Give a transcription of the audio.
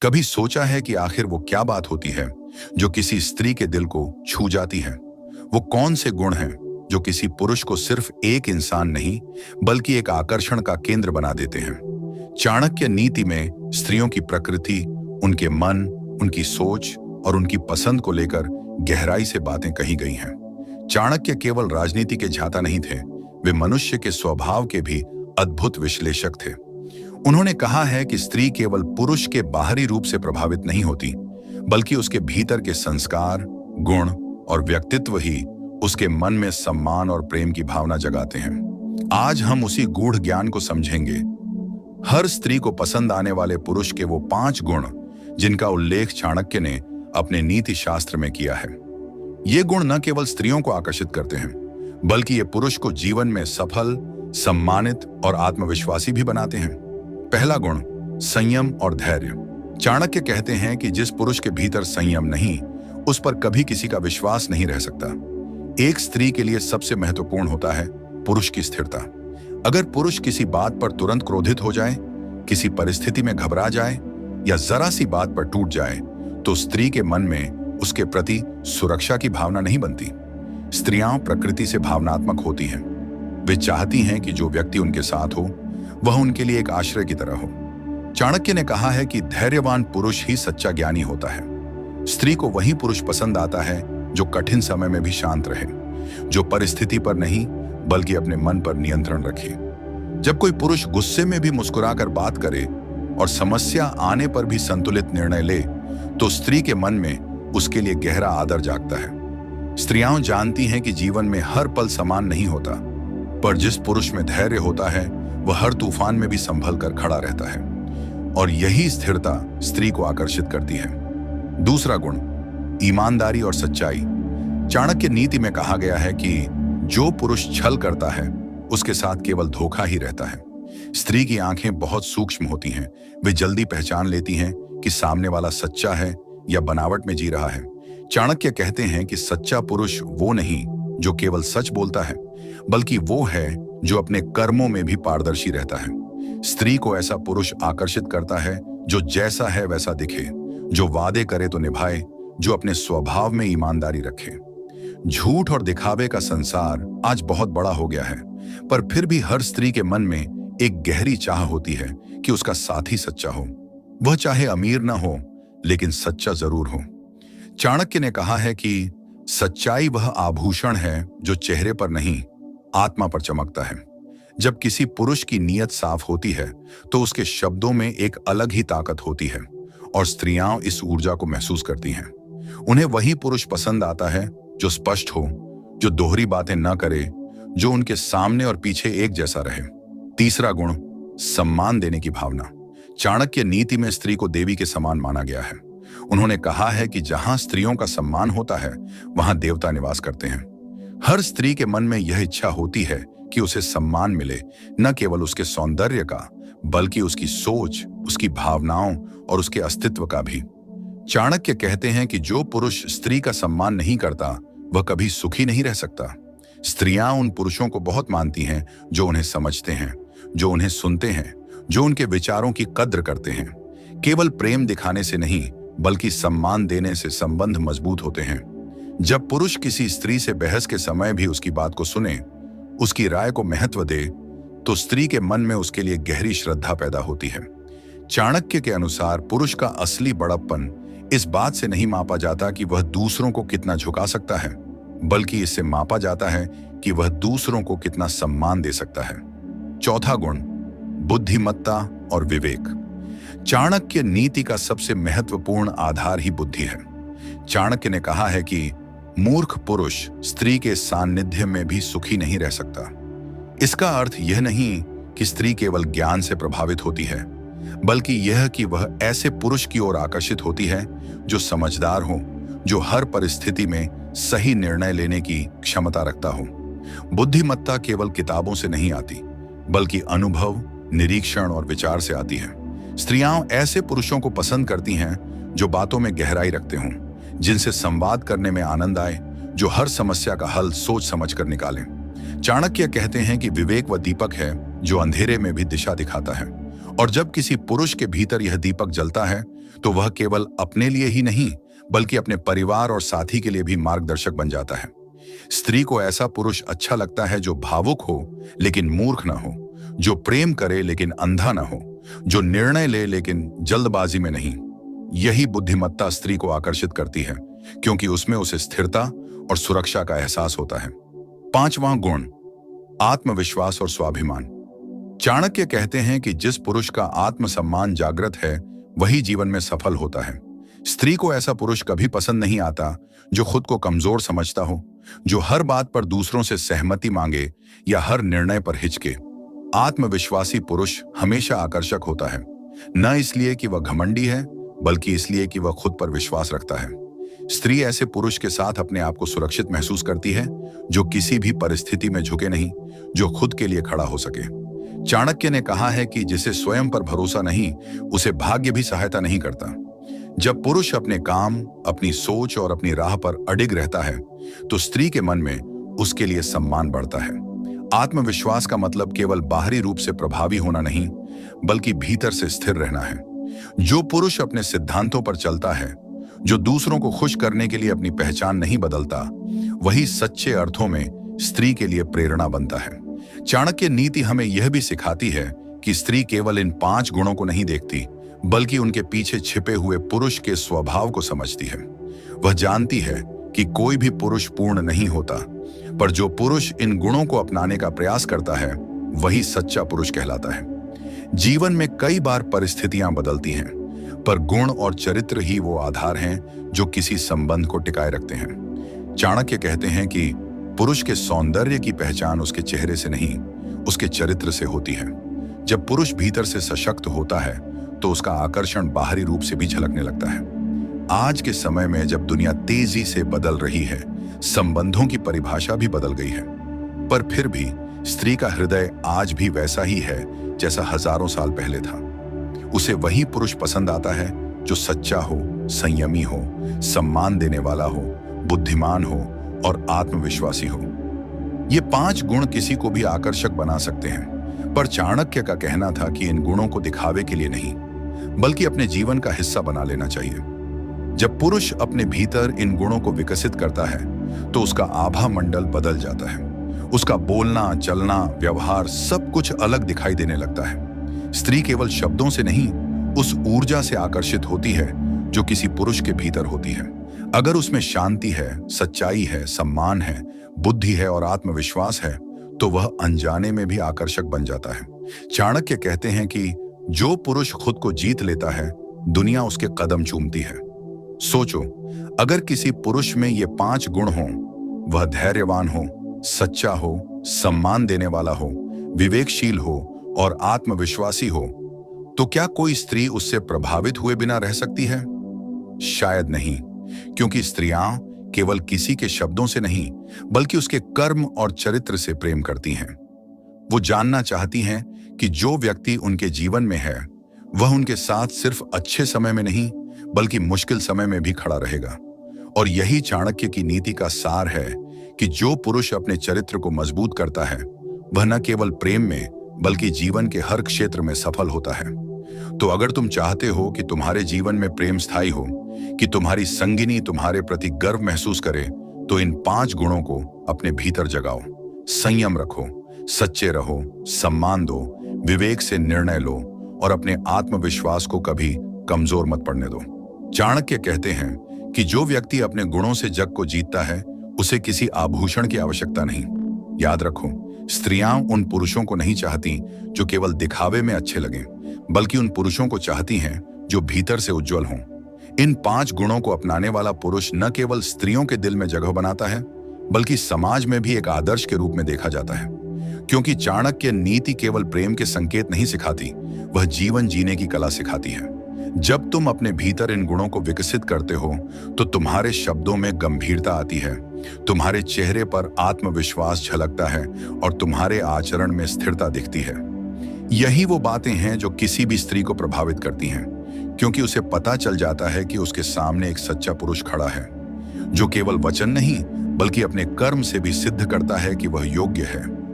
कभी सोचा है कि आखिर वो क्या बात होती है जो किसी स्त्री के दिल को छू जाती है? वो कौन से गुण हैं जो किसी पुरुष को सिर्फ एक इंसान नहीं बल्कि एक आकर्षण का केंद्र बना देते हैं? चाणक्य नीति में स्त्रियों की प्रकृति, उनके मन, उनकी सोच और उनकी पसंद को लेकर गहराई से बातें कही गई हैं। चाणक्य केवल राजनीति के झाता नहीं थे, वे मनुष्य के स्वभाव के भी अद्भुत विश्लेषक थे। उन्होंने कहा है कि स्त्री केवल पुरुष के बाहरी रूप से प्रभावित नहीं होती, बल्कि उसके भीतर के संस्कार, गुण और व्यक्तित्व ही उसके मन में सम्मान और प्रेम की भावना जगाते हैं। आज हम उसी गूढ़ ज्ञान को समझेंगे। हर स्त्री को पसंद आने वाले पुरुष के वो 5 गुण जिनका उल्लेख चाणक्य ने अपने नीति शास्त्र में किया है। ये गुण न केवल स्त्रियों को आकर्षित करते हैं, बल्कि ये पुरुष को जीवन में सफल, सम्मानित और आत्मविश्वासी भी बनाते हैं। पहला गुण, संयम और धैर्य। चाणक्य कहते हैं कि जिस पुरुष के भीतर संयम नहीं, उस पर कभी किसी का विश्वास नहीं रह सकता। एक स्त्री के लिए सबसे महत्वपूर्ण होता है पुरुष की स्थिरता। अगर पुरुष किसी बात पर तुरंत क्रोधित हो जाए, किसी परिस्थिति में घबरा जाए या जरा सी बात पर टूट जाए, तो स्त्री के मन में उसके प्रति सुरक्षा की भावना नहीं बनती। स्त्रियां प्रकृति से भावनात्मक होती हैं। वे चाहती हैं कि जो व्यक्ति उनके साथ हो वह उनके लिए एक आश्रय की तरह हो। चाणक्य ने कहा है कि धैर्यवान पुरुष ही सच्चा ज्ञानी होता है। स्त्री को वही पुरुष पसंद आता है जो कठिन समय में भी शांत रहे, जो परिस्थिति पर नहीं बल्कि अपने मन पर नियंत्रण रखे। जब कोई पुरुष गुस्से में भी मुस्कुराकर बात करे और समस्या आने पर भी संतुलित निर्णय ले, तो स्त्री के मन में उसके लिए गहरा आदर जागता है। स्त्रियां जानती हैं कि जीवन में हर पल समान नहीं होता, पर जिस पुरुष में धैर्य होता है वह हर तूफान में भी संभल कर खड़ा रहता है, और यही स्थिरता स्त्री को आकर्षित करती है। दूसरा गुण, ईमानदारी और सच्चाई। चाणक्य नीति में कहा गया है कि जो पुरुष छल करता है उसके साथ केवल धोखा ही रहता है। स्त्री की आंखें बहुत सूक्ष्म होती हैं। वे जल्दी पहचान लेती हैं कि सामने वाला सच्चा है या बनावट में जी रहा है। चाणक्य कहते हैं कि सच्चा पुरुष वो नहीं जो केवल सच बोलता है, बल्कि वो है जो अपने कर्मों में भी पारदर्शी रहता है। स्त्री को ऐसा पुरुष आकर्षित करता है जो जैसा है वैसा दिखे, जो वादे करे तो निभाए, जो अपने स्वभाव में ईमानदारी रखे। झूठ और दिखावे का संसार आज बहुत बड़ा हो गया है, पर फिर भी हर स्त्री के मन में एक गहरी चाह होती है कि उसका साथी सच्चा हो। वह चाहे अमीर ना हो, लेकिन सच्चा जरूर हो। चाणक्य ने कहा है कि सच्चाई वह आभूषण है जो चेहरे पर नहीं, आत्मा पर चमकता है। जब किसी पुरुष की नीयत साफ होती है तो उसके शब्दों में एक अलग ही ताकत होती है, और स्त्रियां इस ऊर्जा को महसूस करती हैं। उन्हें वही पुरुष पसंद आता है जो स्पष्ट हो, जो दोहरी बातें न करे, जो उनके सामने और पीछे एक जैसा रहे। तीसरा गुण, सम्मान देने की भावना। चाणक्य नीति में स्त्री को देवी के समान माना गया है। उन्होंने कहा है कि जहां स्त्रियों का सम्मान होता है वहां देवता निवास करते हैं। हर स्त्री के मन में यह इच्छा होती है कि उसे सम्मान मिले, न केवल उसके सौंदर्य का, बल्कि उसकी सोच, उसकी भावनाओं और उसके अस्तित्व का भी। चाणक्य कहते हैं कि जो पुरुष स्त्री का सम्मान नहीं करता वह कभी सुखी नहीं रह सकता। स्त्रियां उन पुरुषों को बहुत मानती हैं जो उन्हें समझते हैं, जो उन्हें सुनते हैं, जो उनके विचारों की कद्र करते हैं। केवल प्रेम दिखाने से नहीं, बल्कि सम्मान देने से संबंध मजबूत होते हैं। जब पुरुष किसी स्त्री से बहस के समय भी उसकी बात को सुने, उसकी राय को महत्व दे, तो स्त्री के मन में उसके लिए गहरी श्रद्धा पैदा होती है। चाणक्य के अनुसार पुरुष का असली बड़प्पन इस बात से नहीं मापा जाता कि वह दूसरों को कितना झुका सकता है, बल्कि इससे मापा जाता है कि वह दूसरों को कितना सम्मान दे सकता है। चौथा गुण, बुद्धिमत्ता और विवेक। चाणक्य नीति का सबसे महत्वपूर्ण आधार ही बुद्धि है। चाणक्य ने कहा है कि मूर्ख पुरुष स्त्री के सान्निध्य में भी सुखी नहीं रह सकता। इसका अर्थ यह नहीं कि स्त्री केवल ज्ञान से प्रभावित होती है, बल्कि यह कि वह ऐसे पुरुष की ओर आकर्षित होती है जो समझदार हो, जो हर परिस्थिति में सही निर्णय लेने की क्षमता रखता हो। बुद्धिमत्ता केवल किताबों से नहीं आती, बल्कि अनुभव, निरीक्षण और विचार से आती है। स्त्रियां ऐसे पुरुषों को पसंद करती हैं जो बातों में गहराई रखते हों, जिनसे संवाद करने में आनंद आए, जो हर समस्या का हल सोच समझ कर निकालें। चाणक्य कहते हैं कि विवेक वह दीपक है जो अंधेरे में भी दिशा दिखाता है, और जब किसी पुरुष के भीतर यह दीपक जलता है तो वह केवल अपने लिए ही नहीं बल्कि अपने परिवार और साथी के लिए भी मार्गदर्शक बन जाता है। स्त्री को ऐसा पुरुष अच्छा लगता है जो भावुक हो लेकिन मूर्ख ना हो, जो प्रेम करे लेकिन अंधा ना हो, जो निर्णय ले लेकिन जल्दबाजी में नहीं। यही बुद्धिमत्ता स्त्री को आकर्षित करती है, क्योंकि उसमें उसे स्थिरता और सुरक्षा का एहसास होता है। पांचवां गुण, आत्मविश्वास और स्वाभिमान। चाणक्य कहते हैं कि जिस पुरुष का आत्मसम्मान जागृत है वही जीवन में सफल होता है। स्त्री को ऐसा पुरुष कभी पसंद नहीं आता जो खुद को कमजोर समझता हो, जो हर बात पर दूसरों से सहमति मांगे या हर निर्णय पर हिचके। आत्मविश्वासी पुरुष हमेशा आकर्षक होता है, न इसलिए कि वह घमंडी है बल्कि इसलिए कि वह खुद पर विश्वास रखता है। स्त्री ऐसे पुरुष के साथ अपने आप को सुरक्षित महसूस करती है जो किसी भी परिस्थिति में झुके नहीं, जो खुद के लिए खड़ा हो सके। चाणक्य ने कहा है कि जिसे स्वयं पर भरोसा नहीं उसे भाग्य भी सहायता नहीं करता। जब पुरुष अपने काम, अपनी सोच और अपनी राह पर अडिग रहता है तो स्त्री के मन में उसके लिए सम्मान बढ़ता है। आत्मविश्वास का मतलब केवल बाहरी रूप से प्रभावी होना नहीं बल्कि भीतर से स्थिर रहना है। जो पुरुष अपने सिद्धांतों पर चलता है, जो दूसरों को खुश करने के लिए अपनी पहचान नहीं बदलता, वही सच्चे अर्थों में स्त्री के लिए प्रेरणा बनता है। चाणक्य नीति हमें यह भी सिखाती है कि स्त्री केवल इन 5 गुणों को नहीं देखती बल्कि उनके पीछे छिपे हुए पुरुष के स्वभाव को समझती है। वह जानती है कि कोई भी पुरुष पूर्ण नहीं होता, पर जो पुरुष इन गुणों को अपनाने का प्रयास करता है वही सच्चा पुरुष कहलाता है। जीवन में कई बार परिस्थितियां बदलती हैं, पर गुण और चरित्र ही वो आधार हैं जो किसी संबंध को टिकाए रखते हैं। चाणक्य कहते हैं कि पुरुष के सौंदर्य की पहचान उसके चेहरे से नहीं, उसके चरित्र से होती है। जब पुरुष भीतर से सशक्त होता है तो उसका आकर्षण बाहरी रूप से भी झलकने लगता है। आज के समय में जब दुनिया तेजी से बदल रही है, संबंधों की परिभाषा भी बदल गई है, पर फिर भी स्त्री का हृदय आज भी वैसा ही है जैसा हजारों साल पहले था। उसे वही पुरुष पसंद आता है जो सच्चा हो, संयमी हो, सम्मान देने वाला हो, बुद्धिमान हो और आत्मविश्वासी हो। ये 5 गुण किसी को भी आकर्षक बना सकते हैं, पर चाणक्य का कहना था कि इन गुणों को दिखावे के लिए नहीं बल्कि अपने जीवन का हिस्सा बना लेना चाहिए। जब पुरुष अपने भीतर इन गुणों को विकसित करता है तो उसका आभा मंडल बदल जाता है। उसका बोलना, चलना, व्यवहार सब कुछ अलग दिखाई देने लगता है। स्त्री केवल शब्दों से नहीं, उस ऊर्जा से आकर्षित होती है जो किसी पुरुष के भीतर होती है। अगर उसमें शांति है, सच्चाई है, सम्मान है, बुद्धि है और आत्मविश्वास है तो वह अनजाने में भी आकर्षक बन जाता है। चाणक्य कहते हैं कि जो पुरुष खुद को जीत लेता है, दुनिया उसके कदम चूमती है। सोचो, अगर किसी पुरुष में ये 5 गुण हों, वह धैर्यवान हो, सच्चा हो, सम्मान देने वाला हो, विवेकशील हो और आत्मविश्वासी हो, तो क्या कोई स्त्री उससे प्रभावित हुए बिना रह सकती है? शायद नहीं, क्योंकि स्त्रियां केवल किसी के शब्दों से नहीं बल्कि उसके कर्म और चरित्र से प्रेम करती हैं। वो जानना चाहती हैं कि जो व्यक्ति उनके जीवन में है वह उनके साथ सिर्फ अच्छे समय में नहीं बल्कि मुश्किल समय में भी खड़ा रहेगा। और यही चाणक्य की नीति का सार है कि जो पुरुष अपने चरित्र को मजबूत करता है वह न केवल प्रेम में बल्कि जीवन के हर क्षेत्र में सफल होता है। तो अगर तुम चाहते हो कि तुम्हारे जीवन में प्रेम स्थायी हो, कि तुम्हारी संगिनी तुम्हारे प्रति गर्व महसूस करे, तो इन 5 गुणों को अपने भीतर जगाओ। संयम रखो, सच्चे रहो, सम्मान दो, विवेक से निर्णय लो और अपने आत्मविश्वास को कभी कमजोर मत पड़ने दो। चाणक्य कहते हैं कि जो व्यक्ति अपने गुणों से जग को जीतता है उसे किसी आभूषण की आवश्यकता नहीं। याद रखो, स्त्रियां उन पुरुषों को नहीं चाहती जो केवल दिखावे में अच्छे लगें, बल्कि उन पुरुषों को चाहती हैं जो भीतर से उज्जवल हों। इन 5 गुणों को अपनाने वाला पुरुष न केवल स्त्रियों के दिल में जगह बनाता है बल्कि समाज में भी एक आदर्श के रूप में देखा जाता है। क्योंकि चाणक्य नीति केवल प्रेम के संकेत नहीं सिखाती, वह जीवन जीने की कला सिखाती है। जब तुम अपने भीतर इन गुणों को विकसित करते हो तो तुम्हारे शब्दों में गंभीरता आती है, तुम्हारे चेहरे पर आत्मविश्वास झलकता है और तुम्हारे आचरण में स्थिरता दिखती है। यही वो बातें हैं जो किसी भी स्त्री को प्रभावित करती हैं, क्योंकि उसे पता चल जाता है कि उसके सामने एक सच्चा पुरुष खड़ा है जो केवल वचन नहीं बल्कि अपने कर्म से भी सिद्ध करता है कि वह योग्य है।